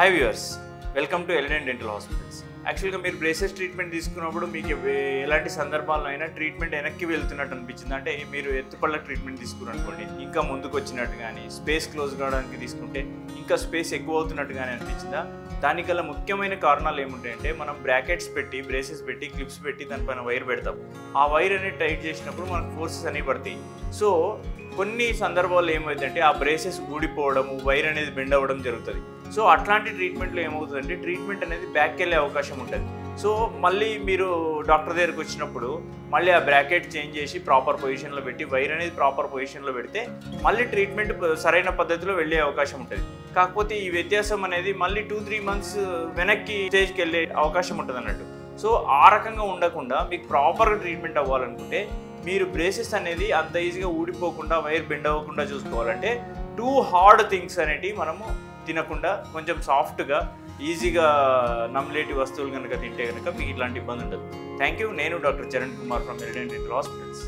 Hi viewers, welcome to Element Dental Hospitals. యాక్చువల్గా మీరు braces treatment తీసుకున్నప్పుడు మీకు ఎలాంటి సందర్భాల్లో అయినా ట్రీట్మెంట్ వెనక్కి వెళ్తున్నట్టు అనిపించింది. అంటే మీరు ఎత్తుపళ్ళ ట్రీట్మెంట్ తీసుకున్నట్టుకోండి, ఇంకా ముందుకు వచ్చినట్టు కానీ, స్పేస్ క్లోజ్ కావడానికి తీసుకుంటే ఇంకా స్పేస్ ఎక్కువ అవుతున్నట్టు కానీ అనిపించిందా? దానికల్లా ముఖ్యమైన కారణాలు ఏముంటాయంటే, మనం బ్రాకెట్స్ పెట్టి, బ్రేసెస్ పెట్టి, క్లిప్స్ పెట్టి దానిపైన వైర్ పెడతాం. ఆ వైర్ అనేది టైట్ చేసినప్పుడు మనకు ఫోర్సెస్ అనేవి పడతాయి. సో కొన్ని సందర్భాల్లో ఏమవుతుందంటే ఆ బ్రేసెస్ ఊడిపోవడము, వైర్ అనేది బెండ్ అవ్వడం జరుగుతుంది. సో అట్లాంటి ట్రీట్మెంట్లో ఏమవుతుందంటే ట్రీట్మెంట్ అనేది బ్యాక్ వెళ్ళే అవకాశం ఉంటుంది. సో మళ్ళీ మీరు డాక్టర్ దగ్గరికి వచ్చినప్పుడు మళ్ళీ ఆ బ్రాకెట్ చేంజ్ చేసి ప్రాపర్ పొజిషన్లో పెట్టి, వైర్ అనేది ప్రాపర్ పొజిషన్లో పెడితే మళ్ళీ ట్రీట్మెంట్ సరైన పద్ధతిలో వెళ్ళే అవకాశం ఉంటుంది. కాకపోతే ఈ వ్యత్యాసం అనేది మళ్ళీ 2-3 months వెనక్కి స్టేజ్కి వెళ్ళే అవకాశం ఉంటుంది అన్నట్టు. సో ఆ రకంగా ఉండకుండా మీకు ప్రాపర్గా ట్రీట్మెంట్ అవ్వాలనుకుంటే మీరు బ్రేసెస్ అనేది అంత ఈజీగా ఊడిపోకుండా, వైర్ బెండ్ అవ్వకుండా చూసుకోవాలంటే టూ హార్డ్ థింగ్స్ అనేటివి మనము తినకుండా కొంచెం సాఫ్ట్గా, ఈజీగా నమ్మలేటి వస్తువులు కనుక తింటే కనుక మీకు ఇట్లాంటి ఇబ్బంది ఉండదు. Thank you. నేను doctor Charan Kumar from Elident dental hospitals.